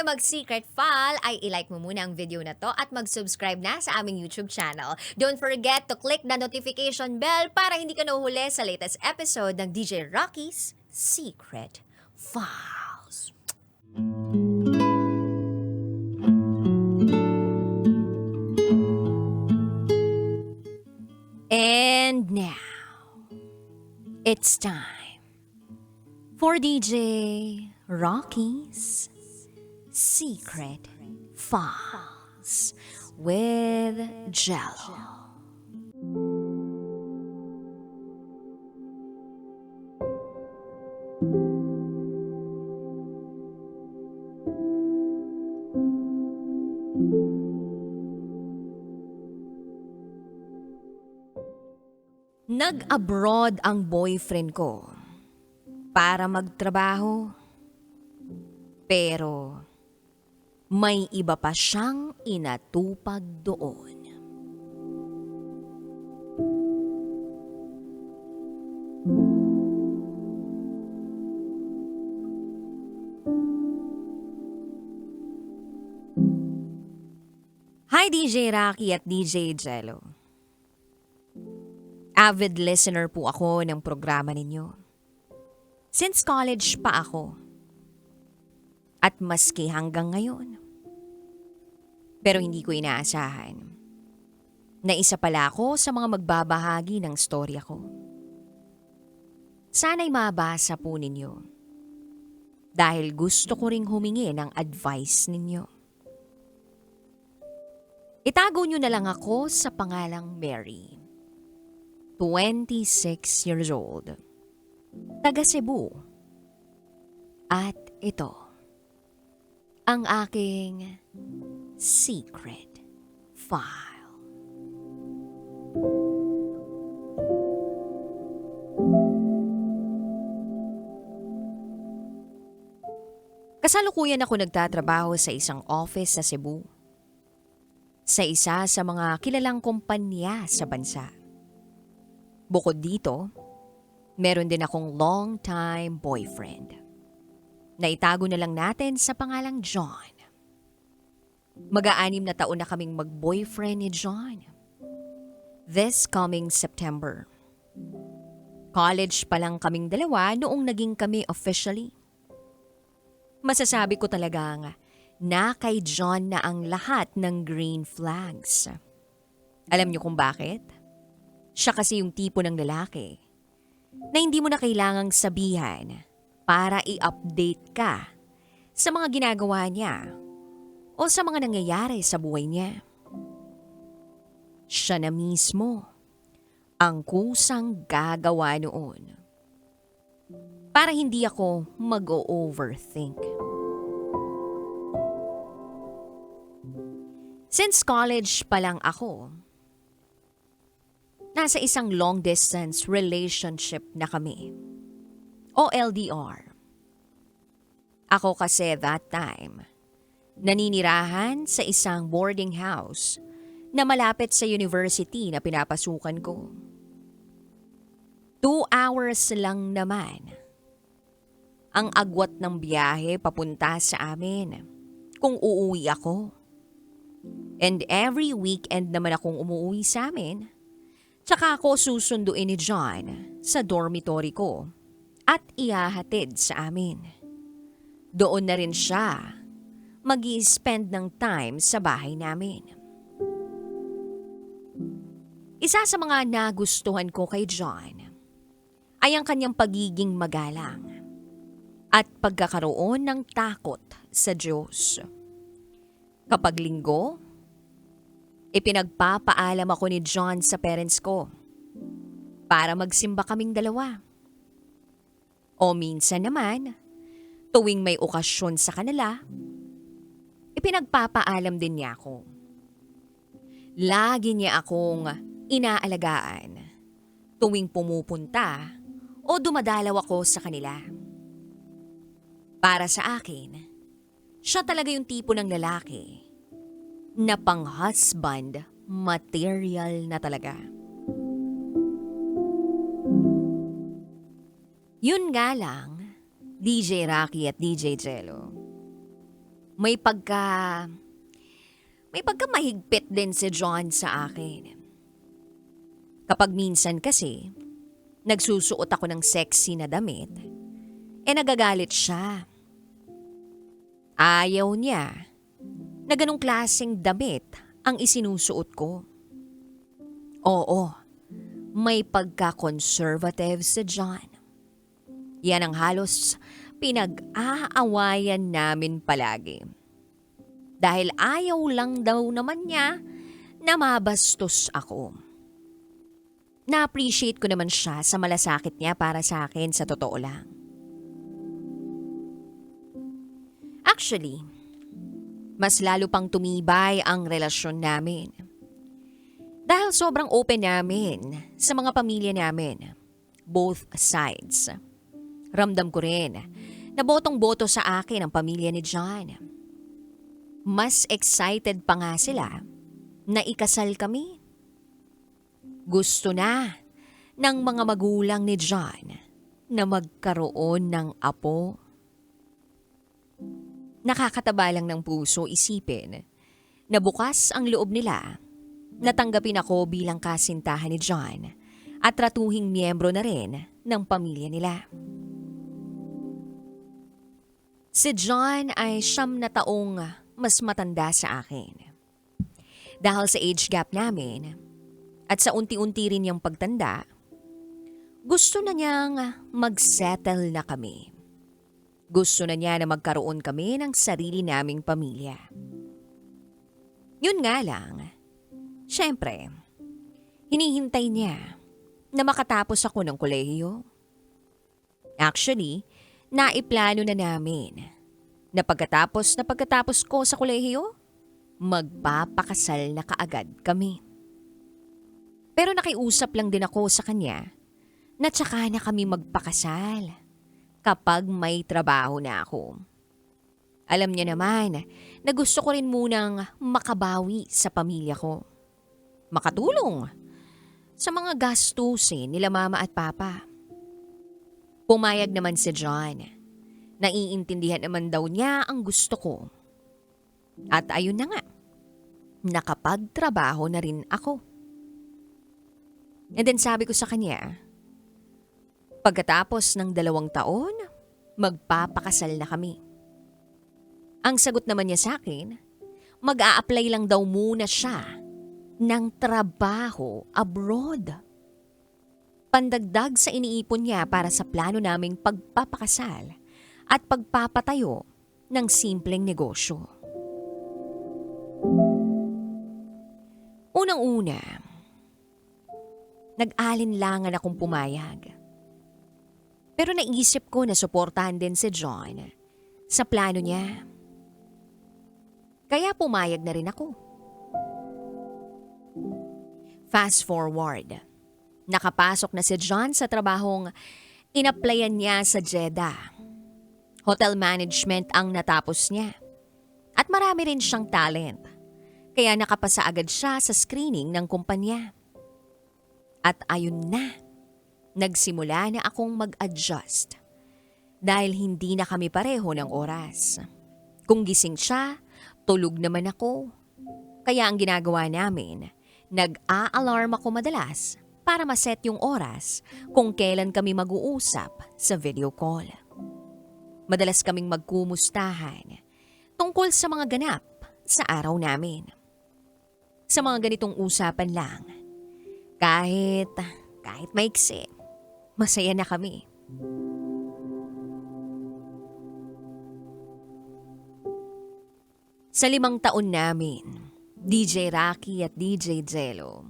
mag-secret file ay ilike mo muna ang video na to at mag-subscribe na sa aming YouTube channel. Don't forget to click the notification bell para hindi ka nahuhuli sa latest episode ng DJ Rocky's Secret Files. And now, it's time for DJ Rocky's Secret Files with Jello. Nag-abroad ang boyfriend ko para magtrabaho. Pero may iba pa siyang inatupag doon. Hi DJ Rocky at DJ Jello. Avid listener po ako ng programa ninyo. Since college pa ako. At maski hanggang ngayon. Pero hindi ko inaasahan na isa pala ako sa mga magbabahagi ng storya ko. Sana'y mabasa po ninyo. Dahil gusto ko ring humingi ng advice ninyo. Itago nyo na lang ako sa pangalang Mary. 26 years old. Taga Cebu. At ito, ang aking secret file. Kasalukuyan ako nagtatrabaho sa isang office sa Cebu. Sa isa sa mga kilalang kumpanya sa bansa. Bukod dito, meron din akong long-time boyfriend. Naitago na lang natin sa pangalang John. Mag-aanim na taon na kaming mag-boyfriend ni John. This coming September. College pa lang kaming dalawa noong naging kami officially. Masasabi ko talagang na kay John na ang lahat ng green flags. Alam niyo kung bakit? Siya kasi yung tipo ng lalaki na hindi mo na kailangang sabihan para i-update ka sa mga ginagawa niya o sa mga nangyayari sa buhay niya. Siya na mismo ang kusang gagawa noon para hindi ako mag-overthink. Since college pa lang ako, nasa isang long-distance relationship na kami. O LDR. Ako kasi that time, naninirahan sa isang boarding house na malapit sa university na pinapasukan ko. 2 hours lang naman ang agwat ng biyahe papunta sa amin kung uuwi ako. And every weekend naman akong umuwi sa amin. Tsaka ako susunduin ni John sa dormitory ko at ihahatid sa amin. Doon na rin siya mag-i-spend ng time sa bahay namin. Isa sa mga nagustuhan ko kay John ay ang kanyang pagiging magalang at pagkakaroon ng takot sa Diyos. Kapag linggo, ipinagpapaalam ako ni John sa parents ko para magsimba kaming dalawa. O minsan naman, tuwing may okasyon sa kanila, ipinagpapaalam din niya ako. Lagi niya akong inaalagaan tuwing pumupunta o dumadalaw ako sa kanila. Para sa akin, siya talaga yung tipo ng lalaki na pang-husband material na talaga. Yun nga lang, DJ Rocky at DJ Jello. May pagka, may pagka mahigpit din si John sa akin. Kapag minsan kasi, nagsusuot ako ng sexy na damit, nagagalit siya. Ayaw niya na ganong klaseng damit ang isinusuot ko. Oo, may pagka-conservative si John. Yan ang halos pinag-aawayan namin palagi. Dahil ayaw lang daw naman niya na mabastos ako. Na-appreciate ko naman siya sa malasakit niya para sa akin sa totoo lang. Actually, mas lalo pang tumibay ang relasyon namin. Dahil sobrang open namin sa mga pamilya namin, both sides. Ramdam ko rin na botong-boto sa akin ang pamilya ni John. Mas excited pa nga sila na ikasal kami. Gusto na ng mga magulang ni John na magkaroon ng apo. Nakakataba lang ng puso isipin na bukas ang loob nila na tanggapin ako bilang kasintahan ni John at tratuhing miyembro na rin ng pamilya nila. Si John ay 9 na taong mas matanda sa akin. Dahil sa age gap namin at sa unti-unti rin niyang pagtanda, gusto na niyang mag-settle na kami. Gusto na niya na magkaroon kami ng sarili naming pamilya. Yun nga lang, syempre, hinihintay niya na makatapos ako ng kolehiyo. Actually, naiplano na namin na pagkatapos ko sa kolehiyo, magpapakasal na kaagad kami. Pero nakiusap lang din ako sa kanya na tsaka na kami magpakasal kapag may trabaho na ako. Alam niya naman na gusto ko rin munang makabawi sa pamilya ko. Makatulong sa mga gastusin nila mama at papa. Pumayag naman si John. Naiintindihan naman daw niya ang gusto ko. At ayun na nga, nakapagtrabaho na rin ako. And then sabi ko sa kanya, pagkatapos ng 2 taon, magpapakasal na kami. Ang sagot naman niya sa akin, mag-a-apply lang daw muna siya ng trabaho abroad. Pandagdag sa iniipon niya para sa plano naming pagpapakasal at pagpapatayo ng simpleng negosyo. Unang-una, nag-alinlangan akong pumayag. Pero naisip ko na suportahan din si John sa plano niya. Kaya pumayag na rin ako. Fast forward, nakapasok na si John sa trabahong inaplayan niya sa Jeddah. Hotel management ang natapos niya. At marami rin siyang talent. Kaya nakapasa agad siya sa screening ng kumpanya. At ayun na, nagsimula na akong mag-adjust. Dahil hindi na kami pareho ng oras. Kung gising siya, tulog naman ako. Kaya ang ginagawa namin, nag-a-alarm ako madalas para maset yung oras kung kailan kami mag-uusap sa video call. Madalas kaming magkumustahan tungkol sa mga ganap sa araw namin. Sa mga ganitong usapan lang, kahit maiksi, masaya na kami. Sa 5 taon namin, DJ Rocky at DJ Jello,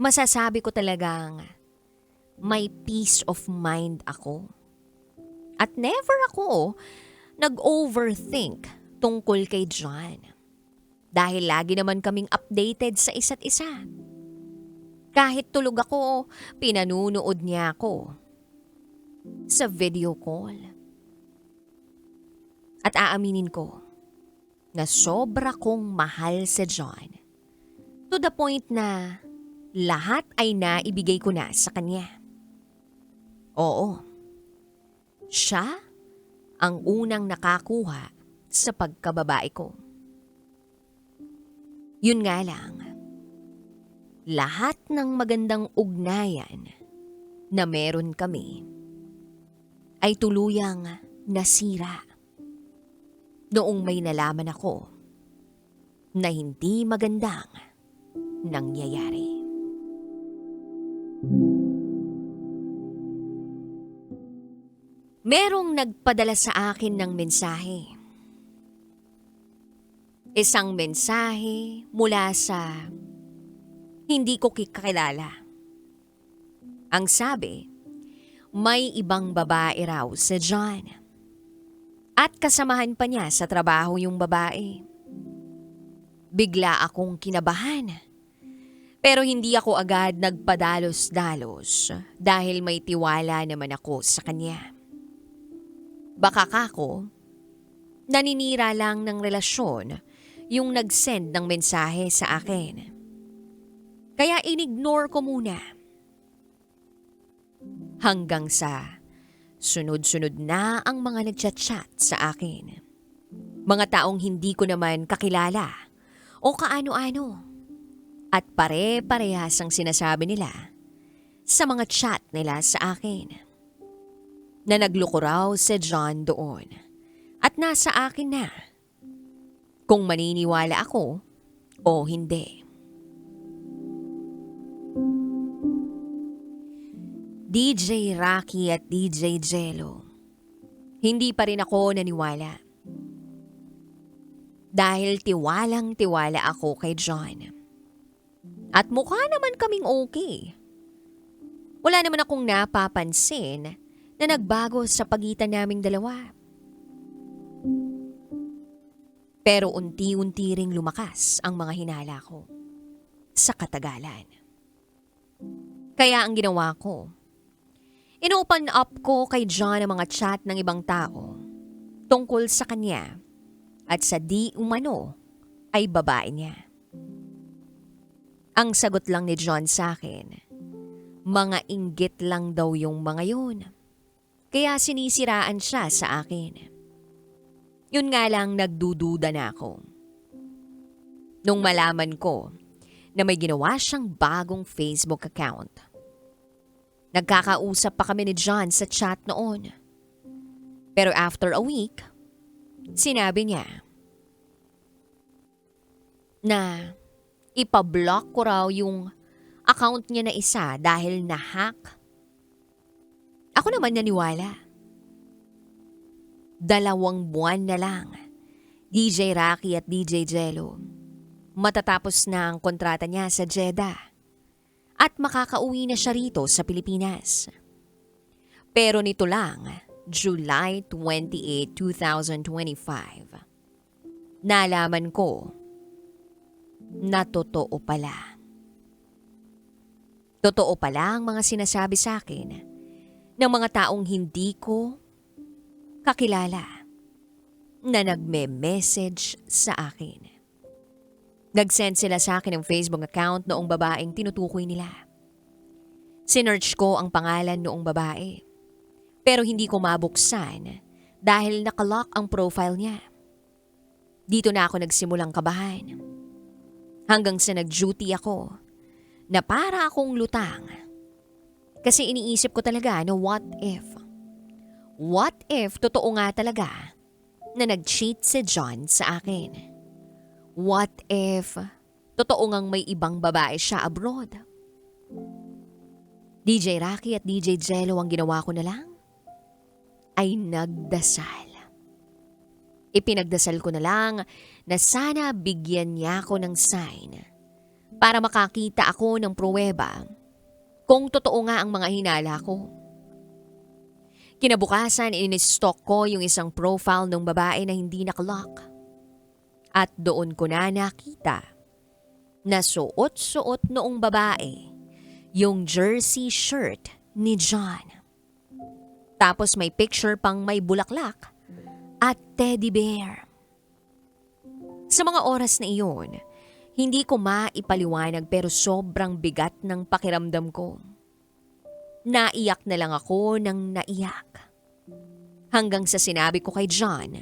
masasabi ko talagang may peace of mind ako. At never ako nag-overthink tungkol kay John. Dahil lagi naman kaming updated sa isa't isa. Kahit tulog ako, pinanunood niya ako sa video call. At aaminin ko na sobra kong mahal si John. To the point na lahat ay naibigay ko na sa kanya. Oo. Siya ang unang nakakuha sa pagkababae ko. Yun nga lang, lahat ng magandang ugnayan na meron kami ay tuluyang nasira noong may nalaman ako na hindi magandang nangyayari. Merong nagpadala sa akin ng mensahe. Isang mensahe mula sa hindi ko kakilala. Ang sabi, may ibang babae raw sa John. At kasamahan pa niya sa trabaho yung babae. Bigla akong kinabahan. Pero hindi ako agad nagpadalos-dalos dahil may tiwala naman ako sa kanya. Baka kako, naninira lang ng relasyon yung nag-send ng mensahe sa akin. Kaya inignore ko muna. Hanggang sa sunod-sunod na ang mga nagchat-chat sa akin. Mga taong hindi ko naman kakilala o kaano-ano. At pare-parehas ang sinasabi nila sa mga chat nila sa akin. Na nagloko raw si John doon at nasa akin na kung maniniwala ako o hindi. DJ Rocky at DJ Jello, hindi pa rin ako naniwala. Dahil tiwalang-tiwala ako kay John. At mukha naman kaming okay. Wala naman akong napapansin na nagbago sa pagitan naming dalawa. Pero unti-unti ring lumakas ang mga hinala ko sa katagalan. Kaya ang ginawa ko, inopen up ko kay John ang mga chat ng ibang tao tungkol sa kanya at sa di umano ay babae niya. Ang sagot lang ni John sa akin, mga inggit lang daw yung mga yun. Kaya sinisiraan siya sa akin. Yun nga lang nagdududa na ako. Nung malaman ko na may ginawa siyang bagong Facebook account. Nagkakausap pa kami ni John sa chat noon. Pero after a week, sinabi niya na ipablock ko raw yung account niya na isa dahil na-hack. Ako naman naniwala. 2 buwan na lang, DJ Rocky at DJ Jello. Matatapos na ang kontrata niya sa Jeddah at makakauwi na siya rito sa Pilipinas. Pero nito lang, July 28, 2025, nalaman ko na totoo pala. Totoo pala ang mga sinasabi sa akin ng mga taong hindi ko kakilala na nagme-message sa akin. Nag-send sila sa akin ng Facebook account noong babaeng tinutukoy nila. Sinearch ko ang pangalan noong babae. Pero hindi ko mabuksan dahil nakalock ang profile niya. Dito na ako nagsimulang kabahan. Hanggang sa nag-duty ako na para akong lutang. Kasi iniisip ko talaga na what if totoo nga talaga na nag-cheat si John sa akin? What if totoo ngang may ibang babae siya abroad? DJ Rocky at DJ Jello ang ginawa ko na lang ay nagdasal. Ipinagdasal ko na lang na sana bigyan niya ako ng sign para makakita ako ng pruweba kung totoo nga ang mga hinala ko. Kinabukasan, in-stalk ko yung isang profile ng babae na hindi nakalock. At doon ko na nakita na suot-suot noong babae yung jersey shirt ni John. Tapos may picture pang may bulaklak at teddy bear. Sa mga oras na iyon, hindi ko maipaliwanag pero sobrang bigat ng pakiramdam ko. Naiyak na lang ako ng naiyak. Hanggang sa sinabi ko kay John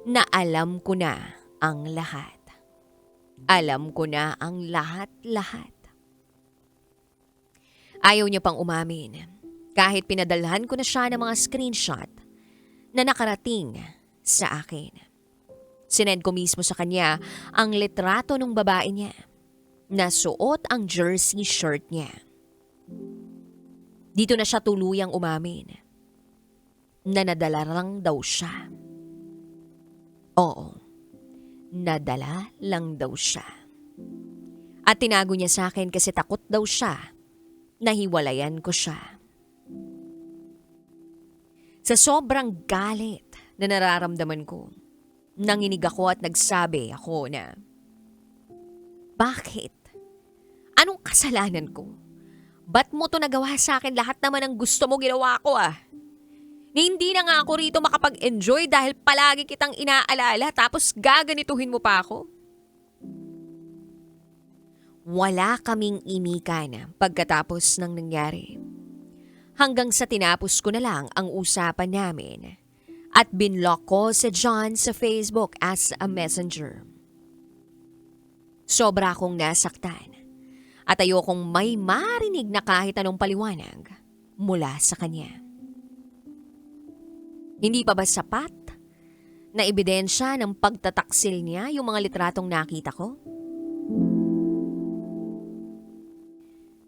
na alam ko na ang lahat. Alam ko na ang lahat-lahat. Ayaw niya pang umamin kahit pinadalhan ko na siya ng mga screenshot na nakarating sa akin. Sinend ko mismo sa kanya ang litrato ng babae niya na suot ang jersey shirt niya. Dito na siya tuluyang umamin na nadala lang daw siya. Oo, nadala lang daw siya. At tinago niya sa akin kasi takot daw siya na hiwalayan ko siya. Sa sobrang galit na nararamdaman ko, nanginig ako at nagsabi ako na, bakit? Anong kasalanan ko? Ba't mo to nagawa sa akin? Lahat naman ng gusto mo ginawa ko Ni hindi na nga ako rito makapag-enjoy dahil palagi kitang inaalala tapos gaganituhin mo pa ako? Wala kaming imikan pagkatapos ng nangyari. Hanggang sa tinapos ko na lang ang usapan namin at binlock ko si John sa Facebook as a messenger. Sobra akong nasaktan at ayokong may marinig na kahit anong paliwanag mula sa kanya. Hindi pa ba sapat na ebidensya ng pagtataksil niya yung mga litratong nakita ko?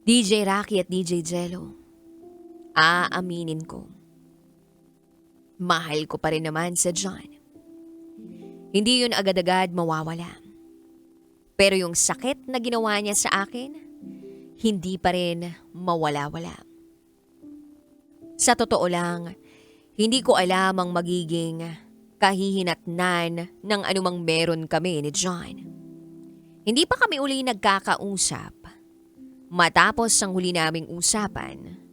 DJ Rocky at DJ Jello, aaminin ko. Mahal ko pa rin naman sa John. Hindi yun agad-agad mawawala. Pero yung sakit na ginawa niya sa akin, hindi pa rin mawala-wala. Sa totoo lang, hindi ko alam ang magiging kahihinatnan ng anumang meron kami ni John. Hindi pa kami uli nagkakausap matapos ang huli naming usapan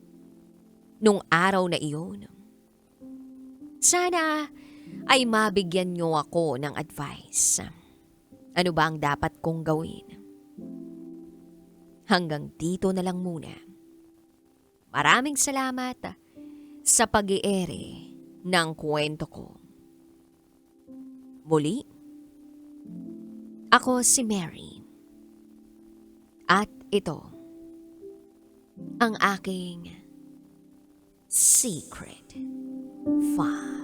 nung araw na iyon. Sana ay mabigyan niyo ako ng advice. Ano ba ang dapat kong gawin? Hanggang dito na lang muna. Maraming salamat sa pag-iere ng kwento ko. Muli, ako si Mary. At ito, ang aking secret file.